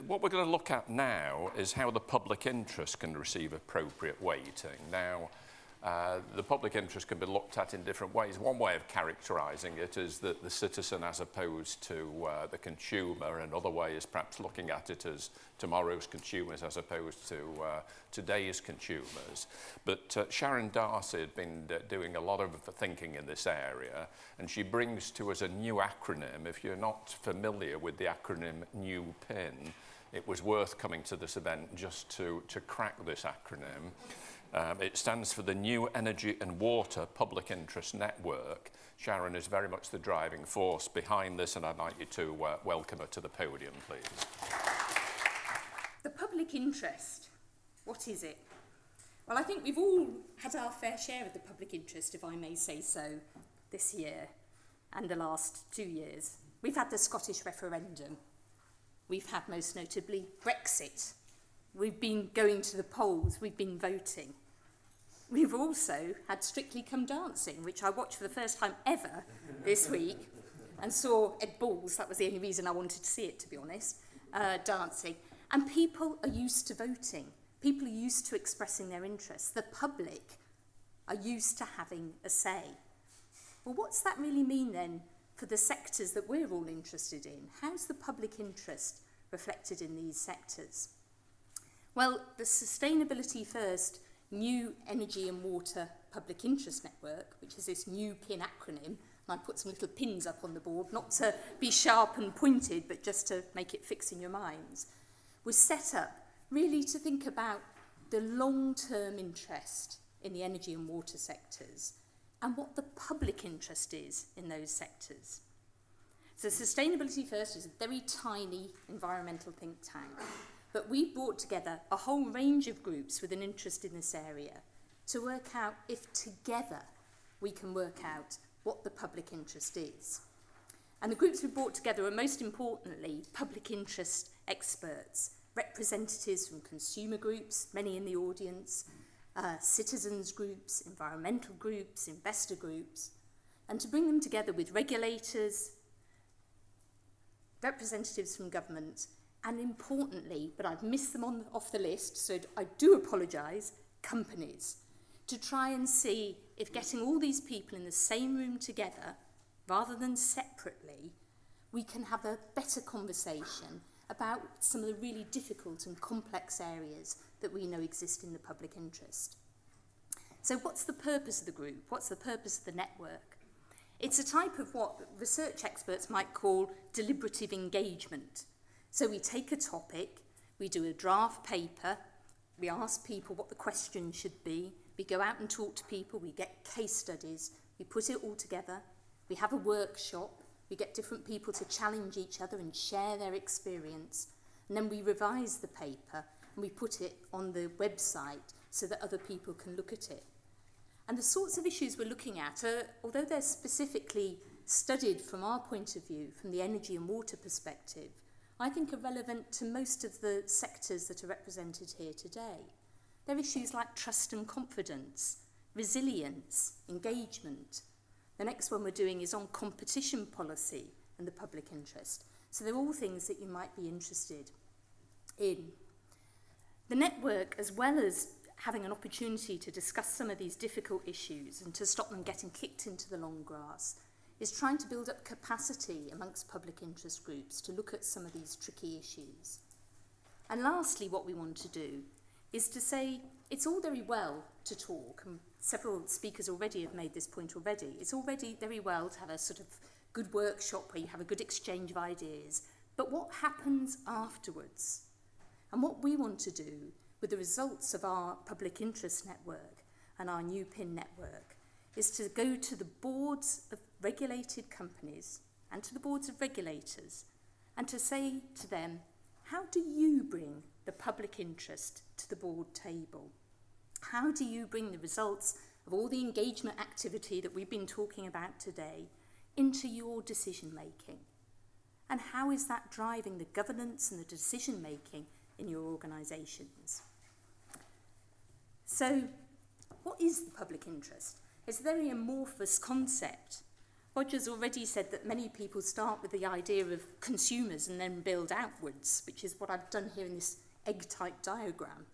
what we're going to look at now is how the public interest can receive appropriate weighting. Now, the public interest can be looked at in different ways. One way of characterising it is that the citizen as opposed to the consumer. Another way is perhaps looking at it as tomorrow's consumers as opposed to today's consumers. But Sharon Darcy had been doing a lot of thinking in this area, and she brings to us a new acronym. If you're not familiar with the acronym New PIN, it was worth coming to this event just to crack this acronym. It stands for the New Energy and Water Public Interest Network. Sharon is very much the driving force behind this, and I'd like you to welcome her to the podium, please. The public interest, what is it? Well, I think we've all had our fair share of the public interest, if I may say so, this year and the last 2 years. We've had the Scottish referendum. We've had, most notably, Brexit. We've been going to the polls, we've been voting. We've also had Strictly Come Dancing, which I watched for the first time ever this week and saw Ed Balls, that was the only reason I wanted to see it, to be honest, dancing. And people are used to voting. People are used to expressing their interests. The public are used to having a say. Well, what's that really mean then for the sectors that we're all interested in? How's the public interest reflected in these sectors? Well, the Sustainability First New Energy and Water Public Interest Network, which is this new PIN acronym, and I put some little pins up on the board, not to be sharp and pointed, but just to make it fix in your minds, was set up really to think about the long-term interest in the energy and water sectors and what the public interest is in those sectors. So Sustainability First is a very tiny environmental think tank, but we brought together a whole range of groups with an interest in this area to work out if together we can work out what the public interest is. And the groups we brought together are most importantly public interest experts, representatives from consumer groups, many in the audience, citizens groups, environmental groups, investor groups, and to bring them together with regulators, representatives from government, and importantly, but I've missed them off the list, so I do apologise, companies, to try and see if getting all these people in the same room together, rather than separately, we can have a better conversation about some of the really difficult and complex areas that we know exist in the public interest. So what's the purpose of the group? What's the purpose of the network? It's a type of what research experts might call deliberative engagement. So we take a topic, we do a draft paper, we ask people what the question should be, we go out and talk to people, we get case studies, we put it all together, we have a workshop, we get different people to challenge each other and share their experience, and then we revise the paper and we put it on the website so that other people can look at it. And the sorts of issues we're looking at are, although they're specifically studied from our point of view, from the energy and water perspective, I think are relevant to most of the sectors that are represented here today. They're issues like trust and confidence, resilience, engagement. The next one we're doing is on competition policy and the public interest. So they're all things that you might be interested in. The network, as well as having an opportunity to discuss some of these difficult issues and to stop them getting kicked into the long grass, is trying to build up capacity amongst public interest groups to look at some of these tricky issues. And lastly, what we want to do is to say it's all very well to talk, and several speakers already have made this point already. It's already very well to have a sort of good workshop where you have a good exchange of ideas, but what happens afterwards? And what we want to do with the results of our public interest network and our new PIN network is to go to the boards of regulated companies and to the boards of regulators and to say to them, how do you bring the public interest to the board table? How do you bring the results of all the engagement activity that we've been talking about today into your decision making? And how is that driving the governance and the decision making in your organisations? So, what is the public interest? It's a very amorphous concept. Roger's already said that many people start with the idea of consumers and then build outwards, which is what I've done here in this egg-type diagram.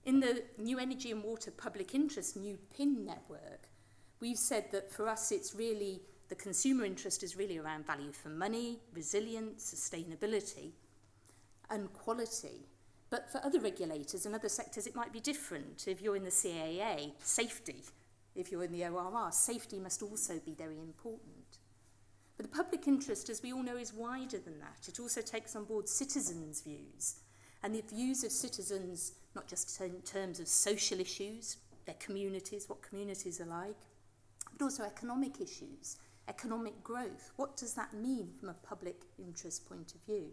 In the New Energy and Water Public Interest, New PIN network, we've said that for us it's really, the consumer interest is really around value for money, resilience, sustainability and quality. But for other regulators and other sectors it might be different. If you're in the CAA, safety. If you're in the ORR, safety must also be very important. But the public interest, as we all know, is wider than that. It also takes on board citizens' views, and the views of citizens, not just in terms of social issues, their communities, what communities are like, but also economic issues, economic growth. What does that mean from a public interest point of view?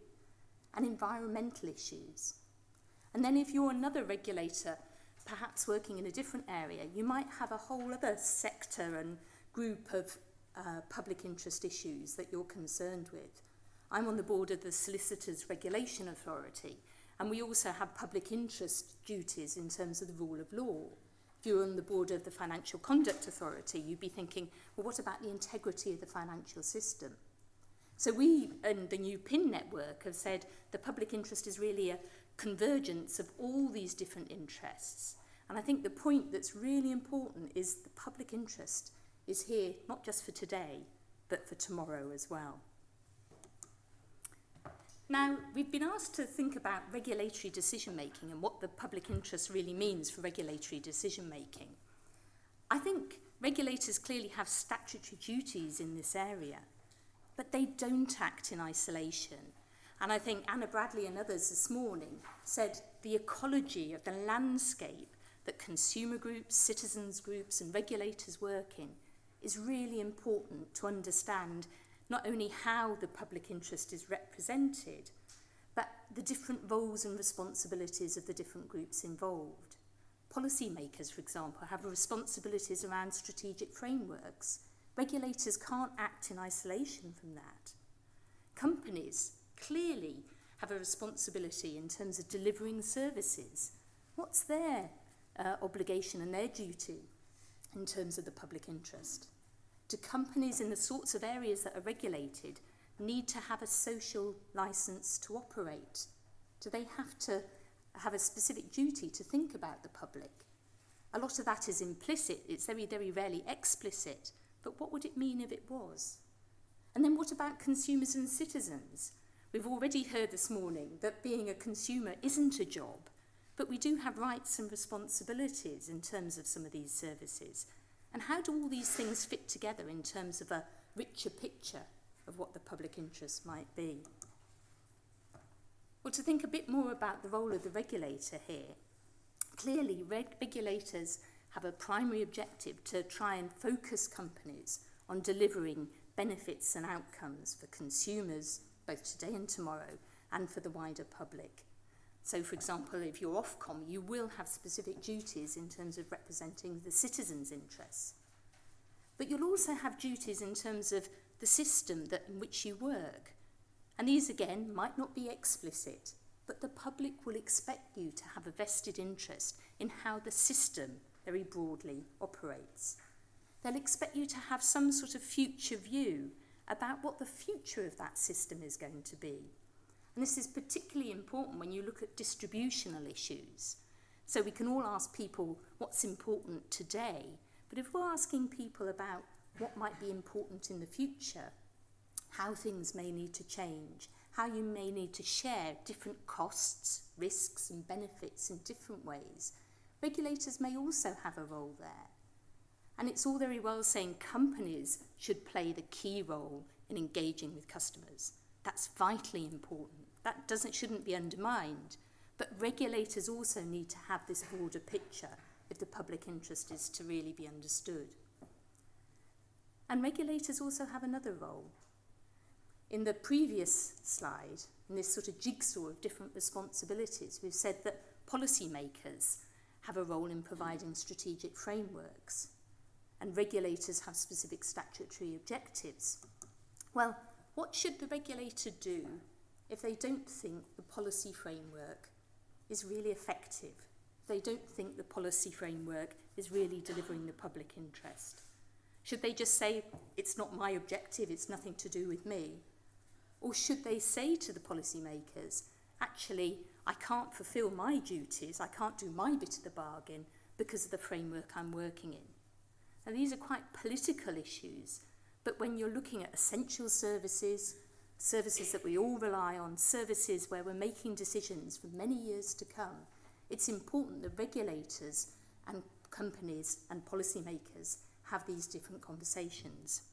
And environmental issues. And then if you're another regulator, perhaps working in a different area, you might have a whole other sector and group of public interest issues that you're concerned with. I'm on the board of the Solicitors Regulation Authority, and we also have public interest duties in terms of the rule of law. If you're on the board of the Financial Conduct Authority, you'd be thinking, well, what about the integrity of the financial system? So we, in the New PIN network, have said the public interest is really a convergence of all these different interests. And I think the point that's really important is the public interest is here not just for today, but for tomorrow as well. Now, we've been asked to think about regulatory decision-making and what the public interest really means for regulatory decision-making. I think regulators clearly have statutory duties in this area, but they don't act in isolation. And I think Anna Bradley and others this morning said the ecology of the landscape that consumer groups, citizens groups and regulators work in is really important to understand not only how the public interest is represented, but the different roles and responsibilities of the different groups involved. Policymakers, for example, have responsibilities around strategic frameworks. Regulators can't act in isolation from that. Companies clearly have a responsibility in terms of delivering services. What's their obligation and their duty in terms of the public interest? Do companies in the sorts of areas that are regulated need to have a social license to operate? Do they have to have a specific duty to think about the public? A lot of that is implicit. It's very, very rarely explicit. But what would it mean if it was? And then what about consumers and citizens? We've already heard this morning that being a consumer isn't a job, but we do have rights and responsibilities in terms of some of these services. And how do all these things fit together in terms of a richer picture of what the public interest might be? Well, to think a bit more about the role of the regulator here, clearly regulators have a primary objective to try and focus companies on delivering benefits and outcomes for consumers, both today and tomorrow, and for the wider public. So, for example, if you're Ofcom, you will have specific duties in terms of representing the citizens' interests. But you'll also have duties in terms of the system in which you work. And these, again, might not be explicit, but the public will expect you to have a vested interest in how the system, very broadly, operates. They'll expect you to have some sort of future view about what the future of that system is going to be. And this is particularly important when you look at distributional issues. So we can all ask people what's important today, but if we're asking people about what might be important in the future, how things may need to change, how you may need to share different costs, risks and benefits in different ways, regulators may also have a role there. And it's all very well saying companies should play the key role in engaging with customers. That's vitally important. That shouldn't be undermined. But regulators also need to have this broader picture if the public interest is to really be understood. And regulators also have another role. In the previous slide, in this sort of jigsaw of different responsibilities, we've said that policymakers have a role in providing strategic frameworks, and regulators have specific statutory objectives. Well, what should the regulator do if they don't think the policy framework is really effective, if they don't think the policy framework is really delivering the public interest? Should they just say, it's not my objective, it's nothing to do with me? Or should they say to the policymakers, actually, I can't fulfil my duties, I can't do my bit of the bargain because of the framework I'm working in? Now, these are quite political issues, but when you're looking at essential services, services that we all rely on, services where we're making decisions for many years to come, it's important that regulators and companies and policymakers have these different conversations.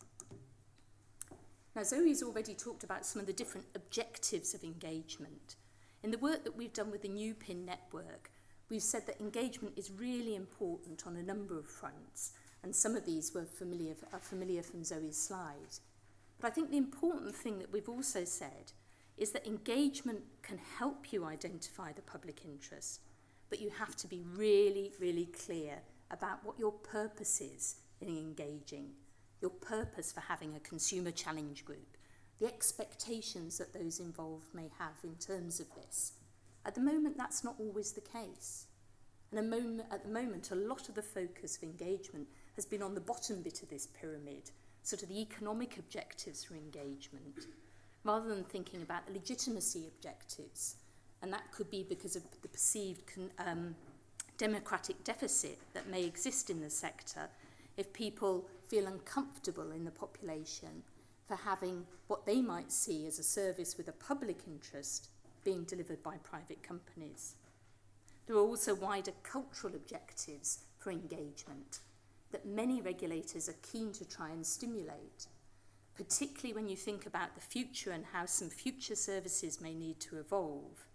Now, Zoe's already talked about some of the different objectives of engagement. In the work that we've done with the new PIN network, we've said that engagement is really important on a number of fronts, and some of these are familiar from Zoe's slide. But I think the important thing that we've also said is that engagement can help you identify the public interest, but you have to be really, really clear about what your purpose is in engaging, your purpose for having a consumer challenge group, the expectations that those involved may have in terms of this. At the moment, that's not always the case. And at the moment, a lot of the focus of engagement has been on the bottom bit of this pyramid, sort of the economic objectives for engagement, rather than thinking about the legitimacy objectives. And that could be because of the perceived democratic deficit that may exist in the sector if people feel uncomfortable in the population for having what they might see as a service with a public interest being delivered by private companies. There are also wider cultural objectives for engagement that many regulators are keen to try and stimulate, particularly when you think about the future and how some future services may need to evolve.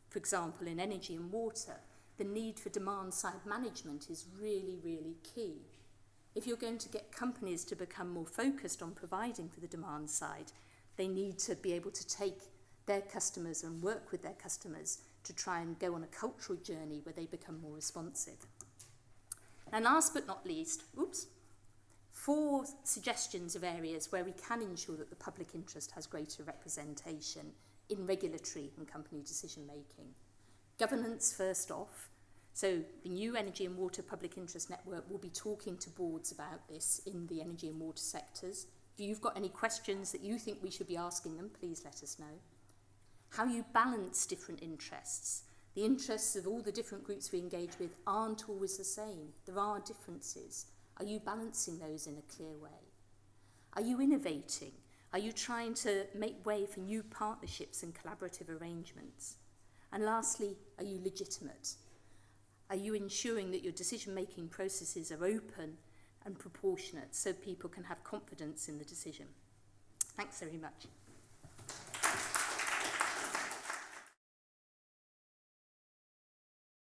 For example, in energy and water, the need for demand-side management is really, really key. If you're going to get companies to become more focused on providing for the demand side, they need to be able to take their customers and work with their customers to try and go on a cultural journey where they become more responsive. And last but not least, 4 suggestions of areas where we can ensure that the public interest has greater representation in regulatory and company decision making. Governance first off. So the new Energy and Water Public Interest Network will be talking to boards about this in the energy and water sectors. If you've got any questions that you think we should be asking them, please let us know. How you balance different interests. The interests of all the different groups we engage with aren't always the same. There are differences. Are you balancing those in a clear way? Are you innovating? Are you trying to make way for new partnerships and collaborative arrangements? And lastly, are you legitimate? Are you ensuring that your decision-making processes are open and proportionate so people can have confidence in the decision? Thanks very much.